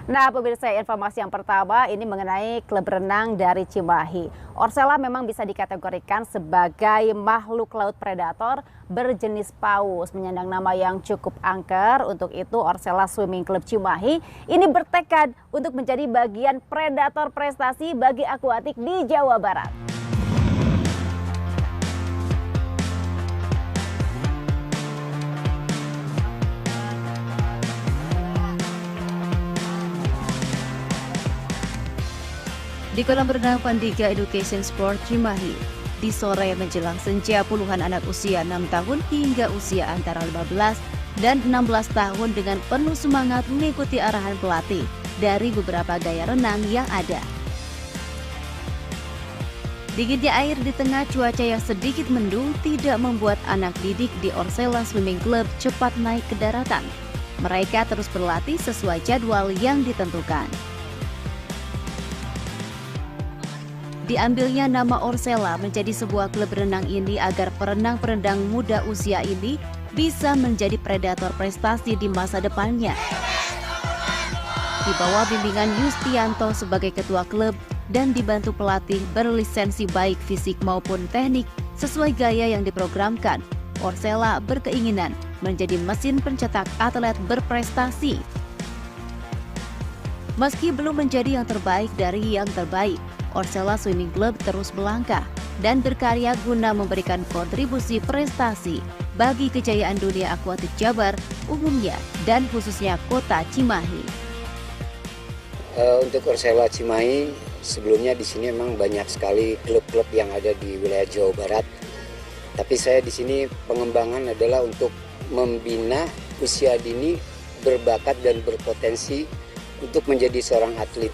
Nah, pemirsa, informasi yang pertama ini mengenai klub renang dari Cimahi. Orsella memang bisa dikategorikan sebagai makhluk laut predator berjenis paus, menyandang nama yang cukup angker. Untuk itu, Orsella Swimming Club Cimahi ini bertekad untuk menjadi bagian predator prestasi bagi akuatik di Jawa Barat. Di kolam renang Pandika Education Sport Cimahi, di sore menjelang senja puluhan anak usia 6 tahun hingga usia antara 15 dan 16 tahun dengan penuh semangat mengikuti arahan pelatih dari beberapa gaya renang yang ada. Dinginnya air di tengah cuaca yang sedikit mendung tidak membuat anak didik di Orsella Swimming Club cepat naik ke daratan. Mereka terus berlatih sesuai jadwal yang ditentukan. Diambilnya nama Orsella menjadi sebuah klub renang ini agar perenang-perenang muda usia ini bisa menjadi predator prestasi di masa depannya. Di bawah bimbingan Yustianto sebagai ketua klub dan dibantu pelatih berlisensi baik fisik maupun teknik sesuai gaya yang diprogramkan, Orsella berkeinginan menjadi mesin pencetak atlet berprestasi. Meski belum menjadi yang terbaik dari yang terbaik, Orsella Swimming Club terus melangkah dan berkarya guna memberikan kontribusi prestasi bagi kejayaan dunia akuatik Jabar umumnya dan khususnya kota Cimahi. Untuk Orsella Cimahi, sebelumnya di sini memang banyak sekali klub-klub yang ada di wilayah Jawa Barat. Tapi saya di sini pengembangan adalah untuk membina usia dini berbakat dan berpotensi untuk menjadi seorang atlet.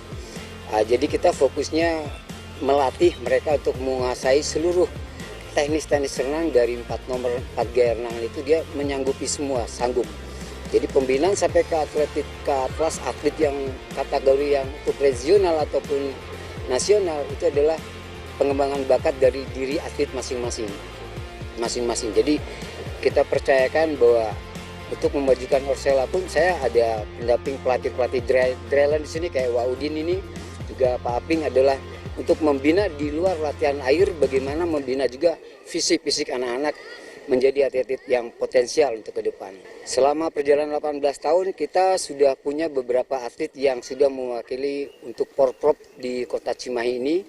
Jadi kita fokusnya melatih mereka untuk menguasai seluruh teknis renang dari 4 gaya renang itu dia menyanggupi semua, sanggup. Jadi pembinaan sampai ke kelas atlet yang kategori yang untuk regional ataupun nasional itu adalah pengembangan bakat dari diri atlet masing-masing. Jadi kita percayakan bahwa untuk memajukan Orsella pun saya ada pendamping pelatih dryland di sini kayak Waudin ini, juga Pak Aping adalah untuk membina di luar latihan air, bagaimana membina juga fisik anak-anak menjadi atlet yang potensial untuk ke depan. Selama perjalanan 18 tahun kita sudah punya beberapa atlet yang sudah mewakili untuk Porprov di kota Cimahi ini.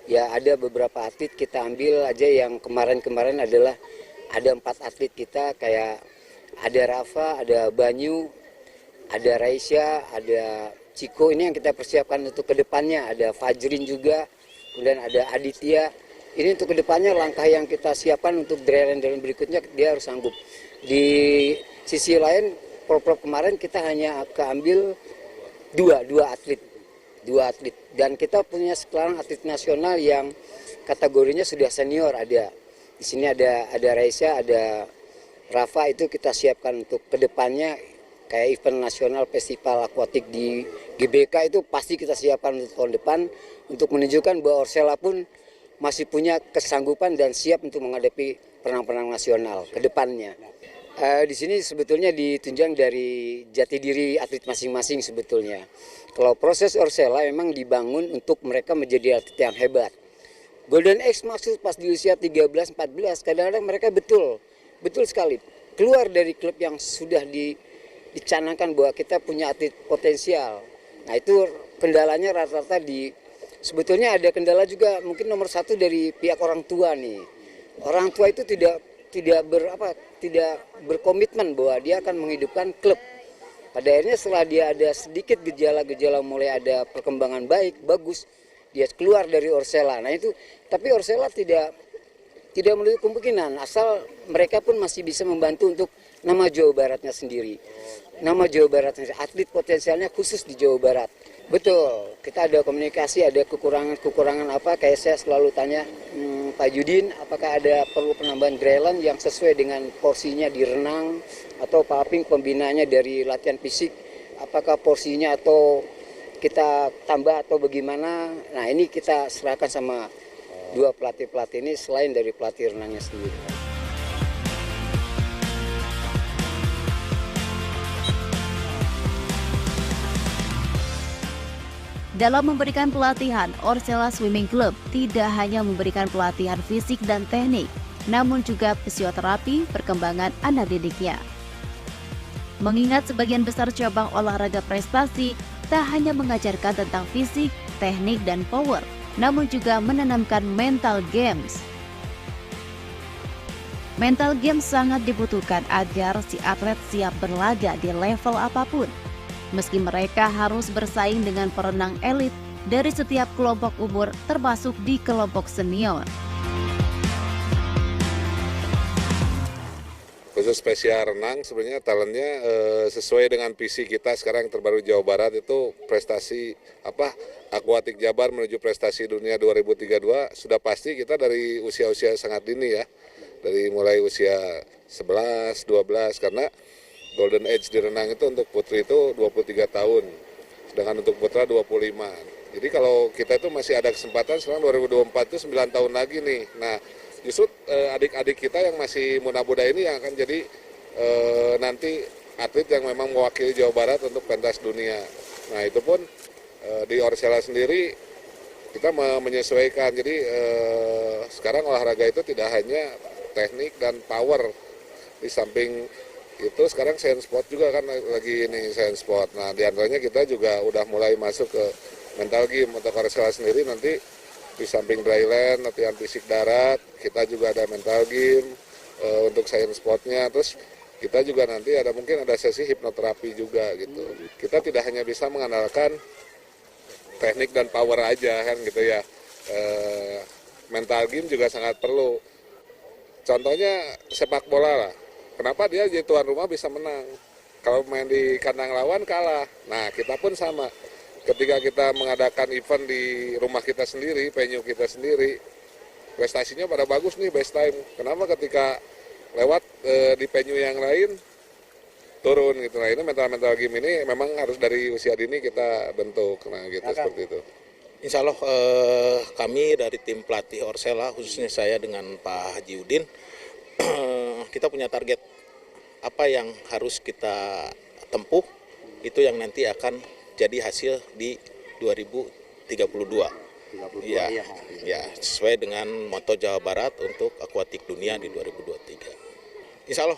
Ya ada beberapa atlet kita ambil aja yang kemarin adalah ada 4 atlet kita kayak ada Rafa, ada Banyu, ada Raisya, ada Ciko, ini yang kita persiapkan untuk kedepannya. Ada Fajrin juga, kemudian ada Aditya. Ini untuk kedepannya langkah yang kita siapkan untuk dryland berikutnya dia harus sanggup. Di sisi lain, Porprov kemarin kita hanya keambil dua atlet. Dan kita punya sekarang atlet nasional yang kategorinya sudah senior ada. Di sini ada Raisya, ada Rafa, itu kita siapkan untuk kedepannya. Kayak event nasional festival akuatik di GBK itu pasti kita siapkan untuk tahun depan untuk menunjukkan bahwa Orsella pun masih punya kesanggupan dan siap untuk menghadapi perenang-perenang nasional ke depannya. Di sini sebetulnya ditunjang dari jati diri atlet masing-masing sebetulnya. Kalau proses Orsella memang dibangun untuk mereka menjadi atlet yang hebat. Golden Age maksud pas di usia 13-14 kadang-kadang mereka betul sekali keluar dari klub yang sudah dicanangkan bahwa kita punya atlet potensial. Nah itu kendalanya rata-rata sebetulnya ada kendala juga mungkin nomor 1 dari pihak orang tua nih. Orang tua itu tidak berkomitmen bahwa dia akan menghidupkan klub. Pada akhirnya setelah dia ada sedikit gejala-gejala mulai ada perkembangan bagus, dia keluar dari Orsella. Nah itu, tapi Orsella tidak menutup kemungkinan asal mereka pun masih bisa membantu untuk nama Jawa Baratnya sendiri. Nama Jawa Baratnya, atlet potensialnya khusus di Jawa Barat. Betul, kita ada komunikasi, ada kekurangan apa, kayak saya selalu tanya Pak Yudin, apakah ada perlu penambahan dryland yang sesuai dengan porsinya di renang, atau Pak Aping pembinaannya dari latihan fisik, apakah porsinya atau kita tambah atau bagaimana. Nah ini kita serahkan sama dua pelatih ini selain dari pelatih renangnya sendiri. Dalam memberikan pelatihan, Orsella Swimming Club tidak hanya memberikan pelatihan fisik dan teknik, namun juga fisioterapi perkembangan anak didiknya. Mengingat sebagian besar cabang olahraga prestasi tak hanya mengajarkan tentang fisik, teknik, dan power, namun juga menanamkan mental games. Mental games sangat dibutuhkan agar si atlet siap berlaga di level apapun. Meski mereka harus bersaing dengan perenang elit dari setiap kelompok umur termasuk di kelompok senior. Khusus spesial renang sebenarnya talentnya sesuai dengan visi kita sekarang terbaru Jawa Barat itu prestasi Aquatic Jabar menuju prestasi dunia 2032 sudah pasti kita dari usia-usia sangat dini ya. Dari mulai usia 11, 12 karena golden age di renang itu untuk putri itu 23 tahun, sedangkan untuk putra 25. Jadi kalau kita itu masih ada kesempatan sekarang 2024 itu 9 tahun lagi nih. Nah, justru adik-adik kita yang masih muda-muda ini yang akan jadi nanti atlet yang memang mewakili Jawa Barat untuk pentas dunia. Nah, itu pun di Orsella sendiri kita menyesuaikan. Jadi sekarang olahraga itu tidak hanya teknik dan power, di samping itu sekarang science sport juga kan lagi ini science sport. Nah, diantaranya kita juga udah mulai masuk ke mental game untuk Orsella sendiri nanti di samping dryland, latihan fisik darat, kita juga ada mental game untuk science sportnya. Terus kita juga nanti mungkin ada sesi hipnoterapi juga gitu. Kita tidak hanya bisa mengandalkan teknik dan power aja kan gitu ya. Mental game juga sangat perlu. Contohnya sepak bola lah. Kenapa dia jadi tuan rumah bisa menang? Kalau main di kandang lawan kalah. Nah, kita pun sama. Ketika kita mengadakan event di rumah kita sendiri, venue kita sendiri, prestasinya pada bagus nih, best time. Kenapa ketika lewat di venue yang lain turun gitu. Nah, ini mental game ini memang harus dari usia dini kita bentuk. Nah, gitu seperti itu. Insya Allah kami dari tim pelatih Orsella, khususnya saya dengan Pak Haji Udin, kita punya target apa yang harus kita tempuh, itu yang nanti akan jadi hasil di 2032. Ya, sesuai dengan moto Jawa Barat untuk akuatik dunia di 2023. Insya Allah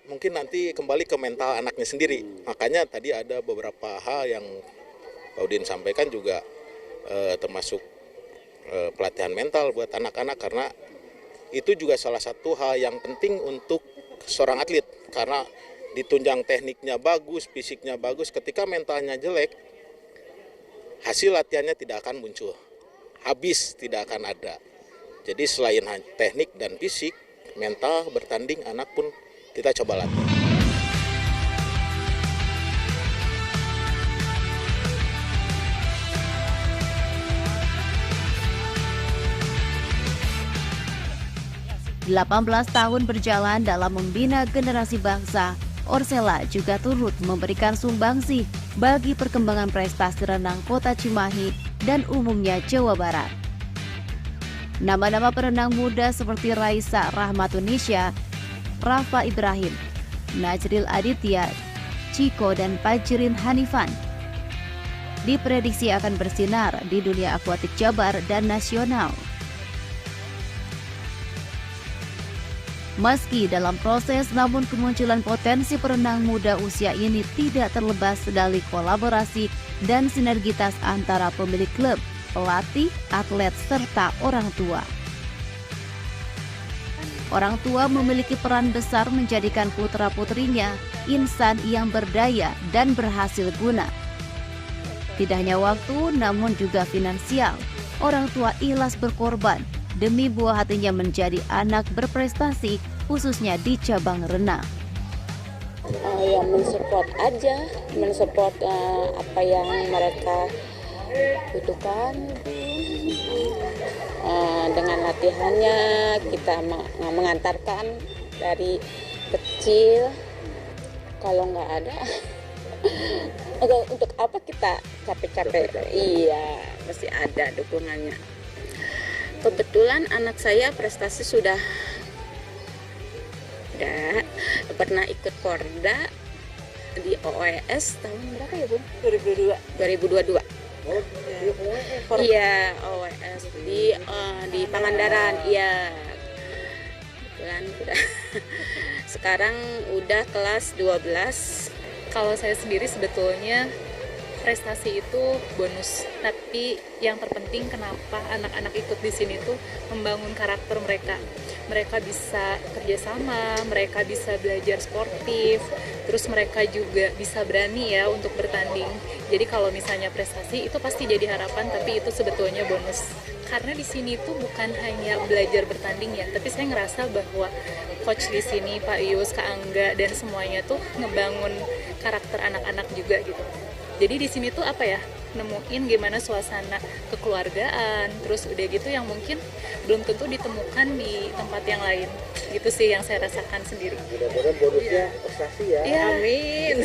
mungkin nanti kembali ke mental anaknya sendiri. Makanya tadi ada beberapa hal yang Pak Udin sampaikan juga termasuk pelatihan mental buat anak-anak, karena itu juga salah satu hal yang penting untuk seorang atlet, karena ditunjang tekniknya bagus, fisiknya bagus, ketika mentalnya jelek, hasil latihannya tidak akan muncul, habis tidak akan ada. Jadi selain teknik dan fisik, mental bertanding anak pun kita coba latih. Delapan 18 tahun berjalan dalam membina generasi bangsa, Orsella juga turut memberikan sumbangsih bagi perkembangan prestasi renang Kota Cimahi dan umumnya Jawa Barat. Nama-nama perenang muda seperti Raisa Rahmatunisya, Rafa Ibrahim, Najril Aditya, Ciko, dan Pajirin Hanifan diprediksi akan bersinar di dunia akuatik Jabar dan nasional. Meski dalam proses, namun kemunculan potensi perenang muda usia ini tidak terlepas dari kolaborasi dan sinergitas antara pemilik klub, pelatih, atlet, serta orang tua. Orang tua memiliki peran besar menjadikan putra-putrinya insan yang berdaya dan berhasil guna. Tidak hanya waktu, namun juga finansial. Orang tua ikhlas berkorban demi buah hatinya menjadi anak berprestasi, khususnya di cabang renang. Ya mensupport aja, mensupport apa yang mereka butuhkan. Dengan latihannya kita mengantarkan dari kecil. Kalau nggak ada, untuk apa kita capek-capek? Iya, mesti ada dukungannya. Kebetulan anak saya prestasi sudah pernah ikut Korda di OES tahun berapa ya Bu? 2022. Iya, OWS di Pangandaran. Iya. Kebetulan udah. Sekarang udah kelas 12. Kalau saya sendiri sebetulnya prestasi itu bonus, tapi yang terpenting kenapa anak-anak ikut di sini tuh membangun karakter mereka. Mereka bisa kerjasama, mereka bisa belajar sportif, terus mereka juga bisa berani ya untuk bertanding. Jadi kalau misalnya prestasi itu pasti jadi harapan, tapi itu sebetulnya bonus. Karena di sini tuh bukan hanya belajar bertanding ya, tapi saya ngerasa bahwa coach di sini, Pak Yus, Kak Angga, dan semuanya tuh ngebangun karakter anak-anak juga gitu. Jadi di sini tuh apa ya, nemuin gimana suasana kekeluargaan, terus udah gitu yang mungkin belum tentu ditemukan di tempat yang lain. Gitu sih yang saya rasakan sendiri. Mudah-mudahan bonusnya prestasi ya. Amin.